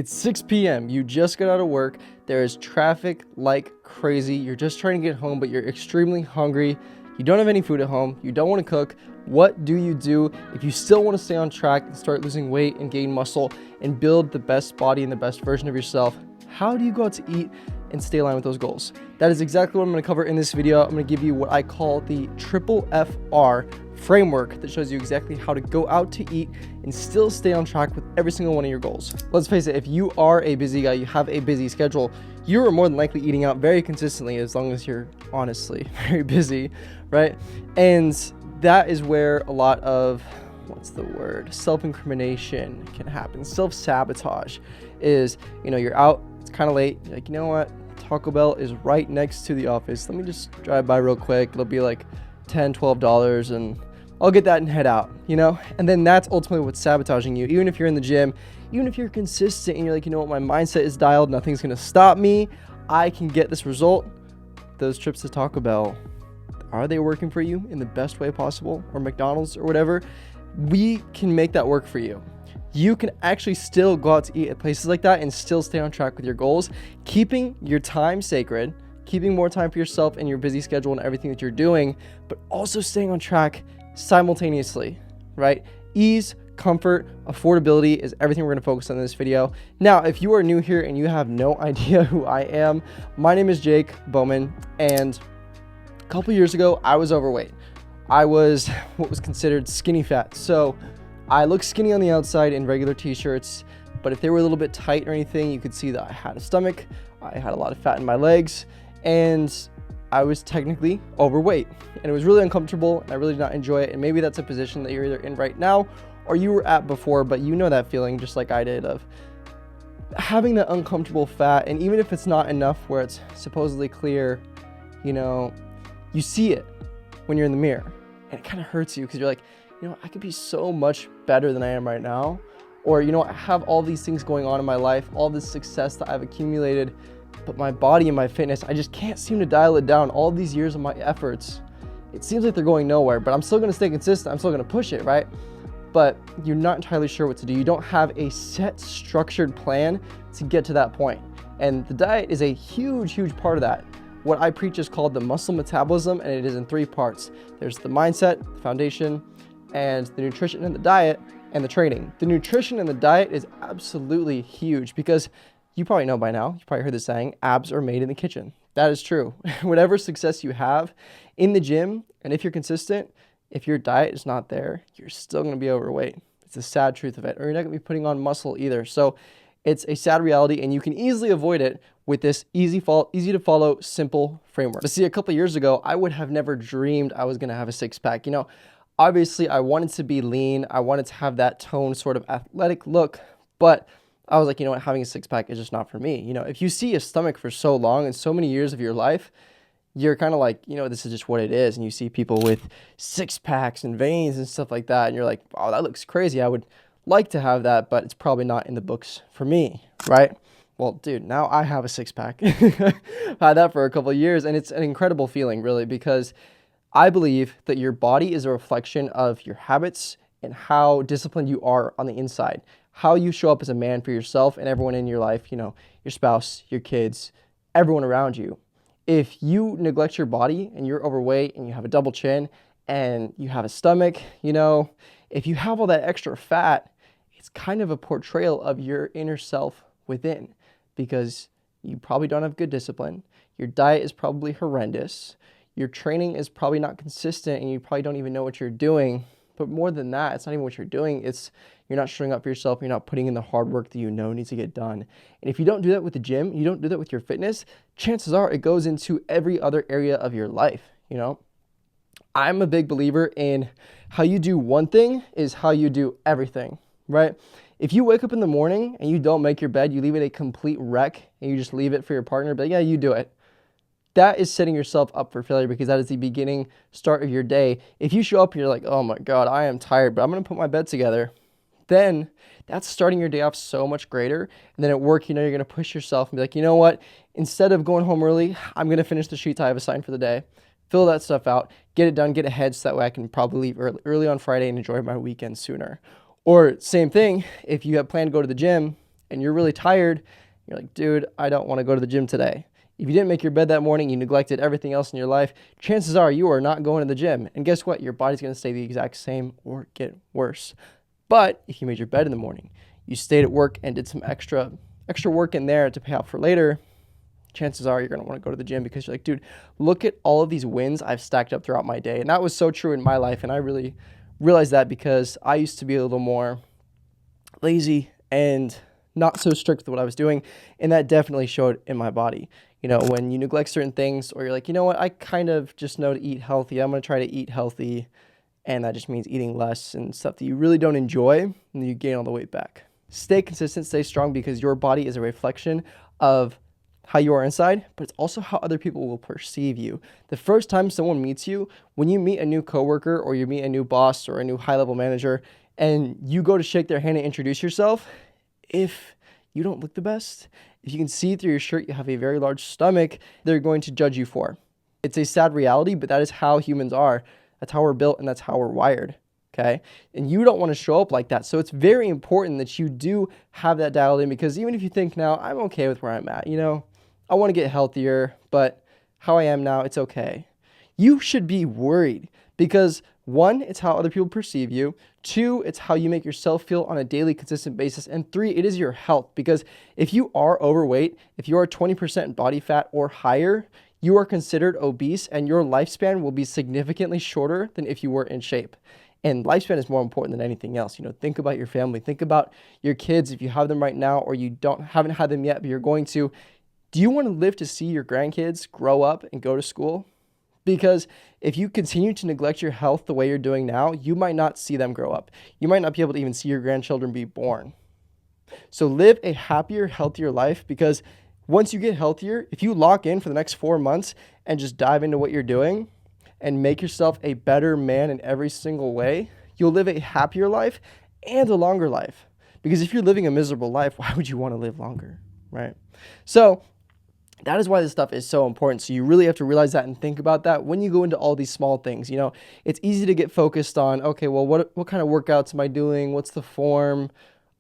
It's 6 p.m. You just got out of work. There is traffic like crazy. You're just trying to get home, but you're extremely hungry. You don't have any food at home. You don't want to cook. What do you do if you still want to stay on track and start losing weight and gain muscle and build the best body and the best version of yourself? How do you go out to eat and stay aligned with those goals? That is exactly what I'm going to cover in this video. I'm going to give you what I call the triple FR framework that shows you exactly how to go out to eat and still stay on track with every single one of your goals. Let's face it, if you are a busy guy, you have a busy schedule, you are more than likely eating out very consistently as long as you're honestly very busy, right? And that is where a lot of, self-incrimination can happen. Self-sabotage is, you're out, it's kind of late, you're like, you know what? Taco Bell is right next to the office. Let me just drive by real quick. It'll be like $10, $12 and I'll get that and head out, And then that's ultimately what's sabotaging you. Even if you're in the gym, even if you're consistent and you're like, you know what, my mindset is dialed, nothing's going to stop me. I can get this result. Those trips to Taco Bell, are they working for you in the best way possible? Or McDonald's or whatever? We can make that work for you. You can actually still go out to eat at places like that and still stay on track with your goals, keeping your time sacred, keeping more time for yourself and your busy schedule and everything that you're doing, but also staying on track simultaneously, right? Ease, comfort, affordability is everything we're going to focus on in this video. Now, if you are new here and you have no idea who I am, my name is Jake Bowman, and a couple years ago, I was overweight. I was what was considered skinny fat. So I looked skinny on the outside in regular t-shirts, but if they were a little bit tight or anything, you could see that I had a stomach, I had a lot of fat in my legs, and I was technically overweight, and it was really uncomfortable, and I really did not enjoy it. And maybe that's a position that you're either in right now or you were at before, but you know that feeling just like I did of having that uncomfortable fat. And even if it's not enough where it's supposedly clear, you see it when you're in the mirror, and it kind of hurts you because you're like, I could be so much better than I am right now. Or, I have all these things going on in my life, all this success that I've accumulated, but my body and my fitness, I just can't seem to dial it down. All these years of my efforts, it seems like they're going nowhere, but I'm still going to stay consistent. I'm still going to push it, right? But you're not entirely sure what to do. You don't have a set structured plan to get to that point. And the diet is a huge, huge part of that. What I preach is called the muscle metabolism, and it is in 3 parts. There's the mindset, the foundation, and the nutrition and the diet, and the training. The nutrition and the diet is absolutely huge because you probably know by now, you probably heard the saying, abs are made in the kitchen. That is true. Whatever success you have in the gym, and if you're consistent, if your diet is not there, you're still going to be overweight. It's a sad truth of it. Or you're not going to be putting on muscle either. So it's a sad reality, and you can easily avoid it with this easy to follow, simple framework. But see, a couple years ago, I would have never dreamed I was going to have a six-pack. Obviously, I wanted to be lean. I wanted to have that toned sort of athletic look, but I was like, having a six-pack is just not for me. If you see a stomach for so long and so many years of your life, you're kind of like, this is just what it is. And you see people with six-packs and veins and stuff like that, and you're like, oh, that looks crazy. I would like to have that, but it's probably not in the books for me, right? Well, dude, now I have a six-pack. I've had that for a couple of years, and it's an incredible feeling, really, because I believe that your body is a reflection of your habits and how disciplined you are on the inside, how you show up as a man for yourself and everyone in your life, your spouse, your kids, everyone around you. If you neglect your body and you're overweight and you have a double chin and you have a stomach, if you have all that extra fat, it's kind of a portrayal of your inner self within, because you probably don't have good discipline. Your diet is probably horrendous. Your training is probably not consistent, and you probably don't even know what you're doing. But more than that, it's not even what you're doing. It's you're not showing up for yourself. You're not putting in the hard work that needs to get done. And if you don't do that with the gym, you don't do that with your fitness, chances are it goes into every other area of your life. I'm a big believer in how you do one thing is how you do everything, right? If you wake up in the morning and you don't make your bed, you leave it a complete wreck, and you just leave it for your partner, but yeah, you do it. That is setting yourself up for failure, because that is the start of your day. If you show up and you're like, oh my God, I am tired, but I'm going to put my bed together, then that's starting your day off so much greater. And then at work, you're going to push yourself and be like, you know what? Instead of going home early, I'm going to finish the sheets I have assigned for the day, fill that stuff out, get it done, get ahead, so that way I can probably leave early on Friday and enjoy my weekend sooner. Or same thing, if you have planned to go to the gym and you're really tired, you're like, dude, I don't want to go to the gym today. If you didn't make your bed that morning, you neglected everything else in your life, chances are you are not going to the gym. And guess what? Your body's going to stay the exact same or get worse. But if you made your bed in the morning, you stayed at work and did some extra work in there to pay off for later, chances are you're going to want to go to the gym because you're like, dude, look at all of these wins I've stacked up throughout my day. And that was so true in my life. And I really realized that because I used to be a little more lazy and not so strict with what I was doing. And that definitely showed in my body. You know, when you neglect certain things, or you're like, you know what, I kind of just know to eat healthy. I'm going to try to eat healthy. And that just means eating less and stuff that you really don't enjoy, and then you gain all the weight back. Stay consistent, stay strong, because your body is a reflection of how you are inside, but it's also how other people will perceive you. The first time someone meets you, when you meet a new coworker or you meet a new boss or a new high-level manager, and you go to shake their hand and introduce yourself, if you don't look the best, if you can see through your shirt you have a very large stomach, they're going to judge you for. It's a sad reality, but that is how humans are. That's how we're built, and that's how we're wired, okay? And you don't want to show up like that. So it's very important that you do have that dialed in, because even if you think now, I'm okay with where I'm at, you know, I want to get healthier, but how I am now, it's okay. You should be worried because, one, it's how other people perceive you. Two, it's how you make yourself feel on a daily, consistent basis. And three, it is your health, because if you are overweight, if you are 20% body fat or higher, you are considered obese, and your lifespan will be significantly shorter than if you were in shape. And lifespan is more important than anything else. You know, think about your family, think about your kids. If you have them right now, or you haven't had them yet, but you're going to, do you want to live to see your grandkids grow up and go to school? Because if you continue to neglect your health the way you're doing now, you might not see them grow up. You might not be able to even see your grandchildren be born. So live a happier, healthier life, because once you get healthier, if you lock in for the next 4 months and just dive into what you're doing and make yourself a better man in every single way, you'll live a happier life and a longer life. Because if you're living a miserable life, why would you want to live longer, right? So that is why this stuff is so important. So you really have to realize that and think about that when you go into all these small things. You know, it's easy to get focused on, okay, well, what kind of workouts am I doing? What's the form?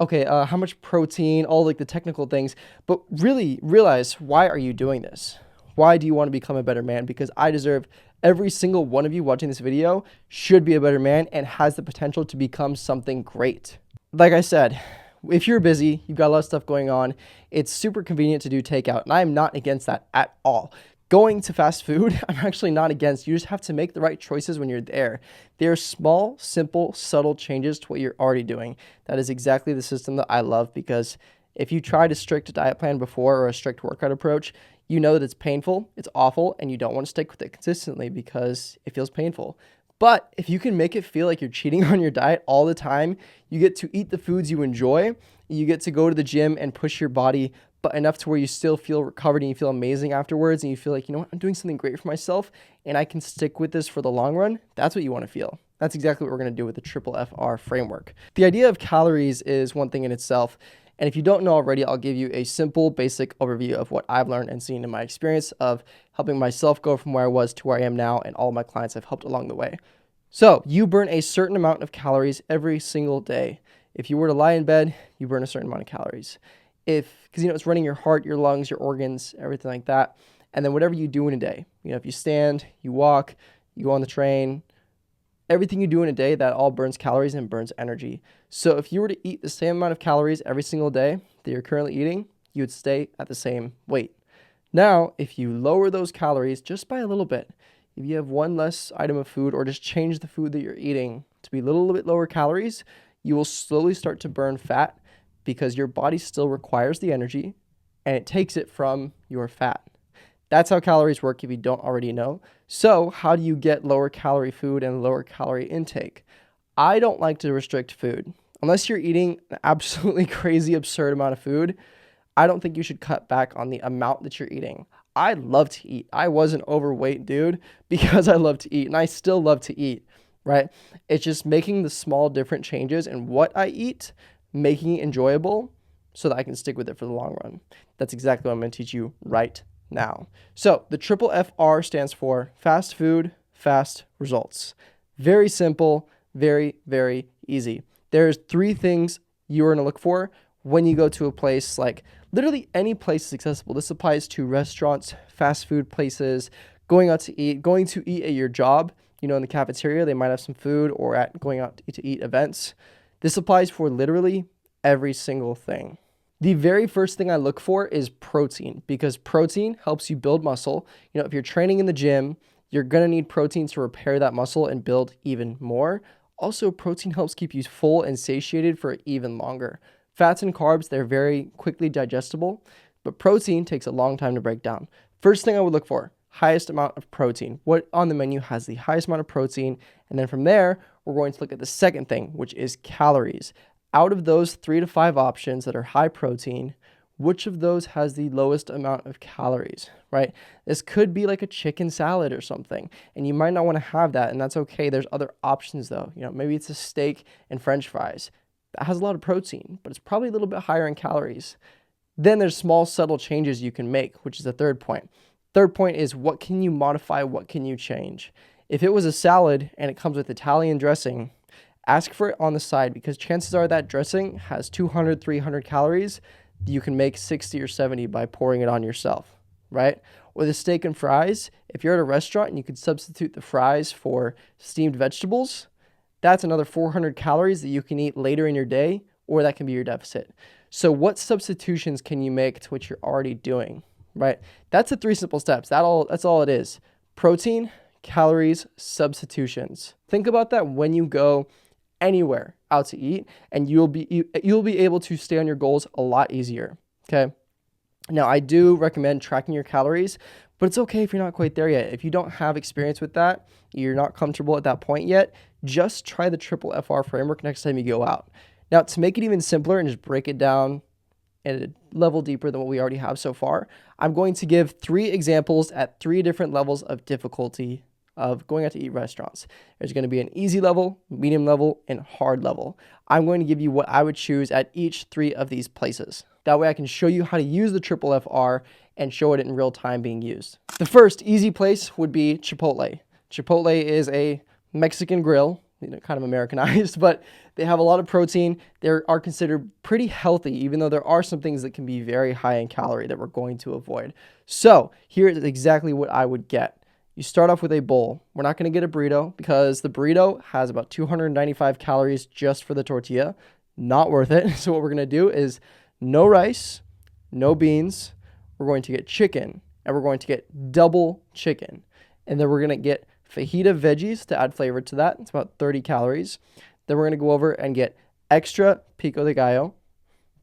Okay, how much protein, all like the technical things, but really realize, why are you doing this? Why do you want to become a better man? Because I deserve every single one of you watching this video should be a better man and has the potential to become something great. Like I said, if you're busy, you've got a lot of stuff going on, it's super convenient to do takeout, and I'm not against that at all. Going to fast food, I'm actually not against. You just have to make the right choices when you're there. They're small, simple, subtle changes to what you're already doing. That is exactly the system that I love, because if you tried a strict diet plan before or a strict workout approach, you know that it's painful, it's awful, and you don't want to stick with it consistently because it feels painful. But if you can make it feel like you're cheating on your diet all the time, you get to eat the foods you enjoy, you get to go to the gym and push your body, but enough to where you still feel recovered and you feel amazing afterwards, and you feel like, you know what, I'm doing something great for myself and I can stick with this for the long run. That's what you want to feel. That's exactly what we're going to do with the triple FR framework. The idea of calories is one thing in itself. And if you don't know already, I'll give you a simple, basic overview of what I've learned and seen in my experience of helping myself go from where I was to where I am now, and all my clients I've helped along the way. So you burn a certain amount of calories every single day. If you were to lie in bed, you burn a certain amount of calories. Because, you know, it's running your heart, your lungs, your organs, everything like that. And then whatever you do in a day, you know, if you stand, you walk, you go on the train, everything you do in a day, that all burns calories and burns energy. So if you were to eat the same amount of calories every single day that you're currently eating, you would stay at the same weight. Now, if you lower those calories just by a little bit, if you have one less item of food, or just change the food that you're eating to be a little bit lower calories, you will slowly start to burn fat, because your body still requires the energy and it takes it from your fat. That's how calories work if you don't already know. So how do you get lower calorie food and lower calorie intake? I don't like to restrict food. Unless you're eating an absolutely crazy, absurd amount of food, I don't think you should cut back on the amount that you're eating. I love to eat. I was an overweight dude because I love to eat, and I still love to eat, right? It's just making the small different changes in what I eat, making it enjoyable so that I can stick with it for the long run. That's exactly what I'm going to teach you right now. So the triple FR stands for fast food, fast results. Very simple, very, very easy. There's 3 things you are going to look for when you go to a place, like literally any place is accessible. This applies to restaurants, fast food places, going out to eat, going to eat at your job. You know, in the cafeteria, they might have some food, or at going out to eat events. This applies for literally every single thing. The very first thing I look for is protein, because protein helps you build muscle. You know, if you're training in the gym, you're going to need protein to repair that muscle and build even more. Also, protein helps keep you full and satiated for even longer. Fats and carbs, they're very quickly digestible, but protein takes a long time to break down. First thing I would look for, highest amount of protein. What on the menu has the highest amount of protein? And then from there, we're going to look at the second thing, which is calories. Out of those 3 to 5 options that are high protein, which of those has the lowest amount of calories, right? This could be like a chicken salad or something, and you might not want to have that, and that's okay. There's other options though. You know, maybe it's a steak and French fries. That has a lot of protein, but it's probably a little bit higher in calories. Then there's small, subtle changes you can make, which is the third point. Third point is, what can you modify? What can you change? If it was a salad and it comes with Italian dressing, ask for it on the side, because chances are that dressing has 200, 300 calories. You can make 60 or 70 by pouring it on yourself, right? Or the steak and fries, if you're at a restaurant and you could substitute the fries for steamed vegetables, that's another 400 calories that you can eat later in your day, or that can be your deficit. So what substitutions can you make to what you're already doing, right? That's the 3 simple steps. That's all it is. Protein, calories, substitutions. Think about that when you go anywhere out to eat, and you'll be able to stay on your goals a lot easier. Okay. Now, I do recommend tracking your calories, but it's okay if you're not quite there yet. If you don't have experience with that, you're not comfortable at that point yet, just try the triple FR framework next time you go out. Now, to make it even simpler and just break it down at a level deeper than what we already have so far, I'm going to give 3 examples at 3 different levels of difficulty of going out to eat restaurants. There's going to be an easy level, medium level, and hard level. I'm going to give you what I would choose at each 3 of these places. That way I can show you how to use the triple FR and show it in real time being used. The first easy place would be Chipotle. Chipotle is a Mexican grill, kind of Americanized, but they have a lot of protein. They are considered pretty healthy, even though there are some things that can be very high in calorie that we're going to avoid. So here is exactly what I would get. You start off with a bowl. We're not going to get a burrito, because the burrito has about 295 calories just for the tortilla. Not worth it. So what we're going to do is no rice, no beans. We're going to get chicken, and we're going to get double chicken. And then we're going to get fajita veggies to add flavor to that. It's about 30 calories. Then we're going to go over and get extra pico de gallo.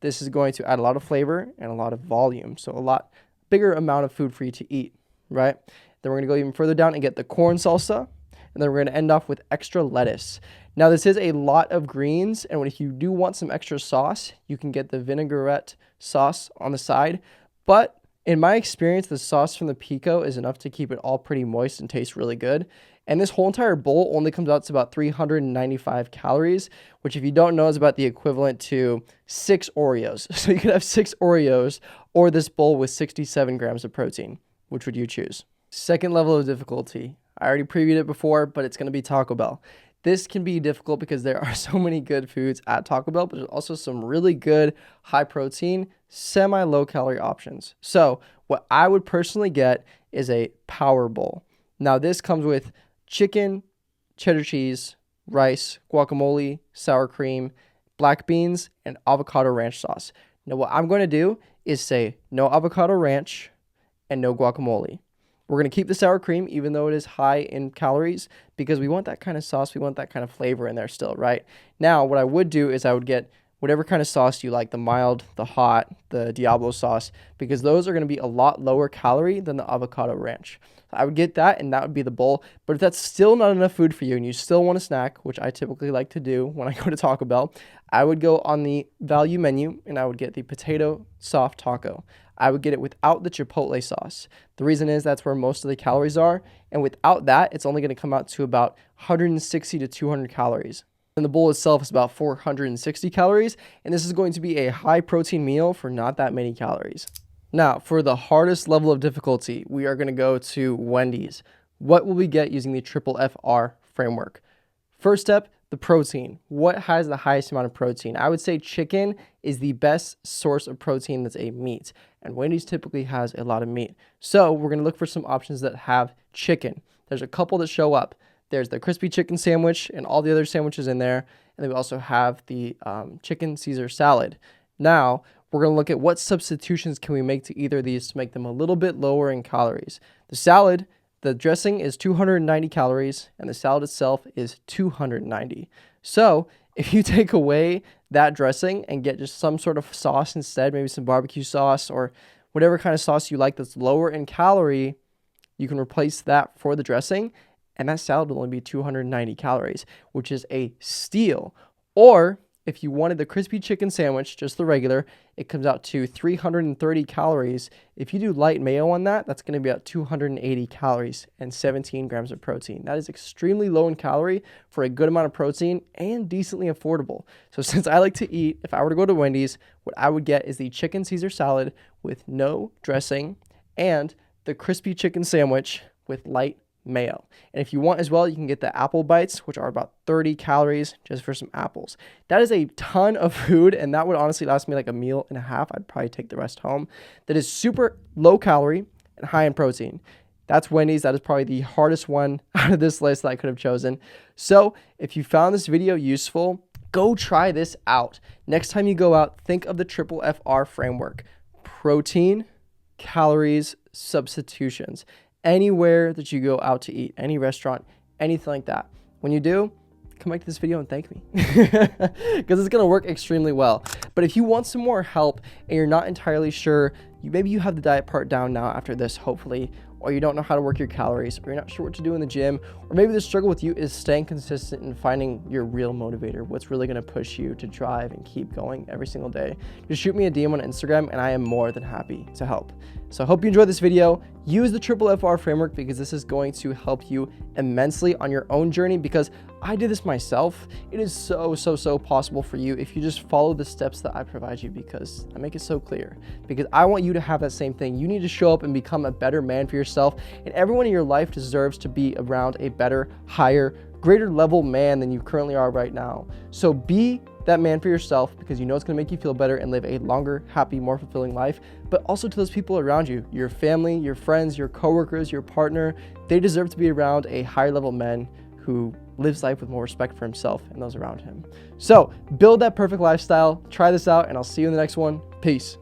This is going to add a lot of flavor and a lot of volume. So a lot bigger amount of food for you to eat, right? Then we're going to go even further down and get the corn salsa. And then we're going to end off with extra lettuce. Now, this is a lot of greens. And if you do want some extra sauce, you can get the vinaigrette sauce on the side. But in my experience, the sauce from the pico is enough to keep it all pretty moist and taste really good. And this whole entire bowl only comes out to about 395 calories, which, if you don't know, is about the equivalent to 6 Oreos. So you could have 6 Oreos or this bowl with 67 grams of protein. Which would you choose? Second level of difficulty. I already previewed it before, but it's going to be Taco Bell. This can be difficult because there are so many good foods at Taco Bell, but there's also some really good high protein, semi-low calorie options. So what I would personally get is a power bowl. Now, this comes with chicken, cheddar cheese, rice, guacamole, sour cream, black beans, and avocado ranch sauce. Now, what I'm going to do is say no avocado ranch and no guacamole. We're going to keep the sour cream, even though it is high in calories, because we want that kind of sauce. We want that kind of flavor in there still, right? Now, what I would do is I would get whatever kind of sauce you like, the mild, the hot, the Diablo sauce, because those are going to be a lot lower calorie than the avocado ranch. I would get that, and that would be the bowl. But if that's still not enough food for you and you still want a snack, which I typically like to do when I go to Taco Bell, I would go on the value menu and I would get the potato soft taco. I would get it without the chipotle sauce. The reason is that's where most of the calories are. And without that, it's only going to come out to about 160 to 200 calories. And the bowl itself is about 460 calories. And this is going to be a high protein meal for not that many calories. Now, for the hardest level of difficulty, we are going to go to Wendy's. What will we get using the triple FR framework? First step, the the protein. What has the highest amount of protein? I would say chicken is the best source of protein that's a meat, and Wendy's typically has a lot of meat. So we're going to look for some options that have chicken. There's a couple that show up. There's the crispy chicken sandwich and all the other sandwiches in there. And then we also have the chicken Caesar salad. Now, we're going to look at what substitutions can we make to either of these to make them a little bit lower in calories. The salad, the dressing is 290 calories, and the salad itself is 290. So if you take away that dressing and get just some sort of sauce instead, maybe some barbecue sauce or whatever kind of sauce you like that's lower in calorie, you can replace that for the dressing, and that salad will only be 290 calories, which is a steal. Or if you wanted the crispy chicken sandwich, just the regular, it comes out to 330 calories. If you do light mayo on that, that's going to be about 280 calories and 17 grams of protein. That is extremely low in calorie for a good amount of protein and decently affordable. So since I like to eat, if I were to go to Wendy's, what I would get is the chicken Caesar salad with no dressing and the crispy chicken sandwich with light mayo. And if you want as well, you can get the apple bites, which are about 30 calories just for some apples. That is a ton of food, and that would honestly last me like a meal and a half. I'd probably take the rest home. That is super low calorie and high in protein. That's Wendy's. That is probably the hardest one out of this list that I could have chosen. So if you found this video useful, go try this out. Next time you go out, think of the triple FR framework: protein, calories, substitutions. Anywhere that you go out to eat, any restaurant, anything like that. When you do, come back to this video and thank me because it's going to work extremely well. But if you want some more help and you're not entirely sure, maybe you have the diet part down now after this, hopefully, or you don't know how to work your calories, or you're not sure what to do in the gym, or maybe the struggle with you is staying consistent and finding your real motivator, what's really going to push you to drive and keep going every single day, just shoot me a DM on Instagram and I am more than happy to help. So I hope you enjoyed this video. Use the triple FR framework because this is going to help you immensely on your own journey, because I did this myself. It is so possible for you if you just follow the steps that I provide you, because I make it so clear, because I want you to have that same thing. You need to show up and become a better man for yourself, and everyone in your life deserves to be around a better, higher, greater level man than you currently are right now. So be that man for yourself, because you know it's going to make you feel better and live a longer, happy, more fulfilling life. But also to those people around you, your family, your friends, your coworkers, your partner, they deserve to be around a higher level man who lives life with more respect for himself and those around him. So build that perfect lifestyle, try this out, and I'll see you in the next one. Peace.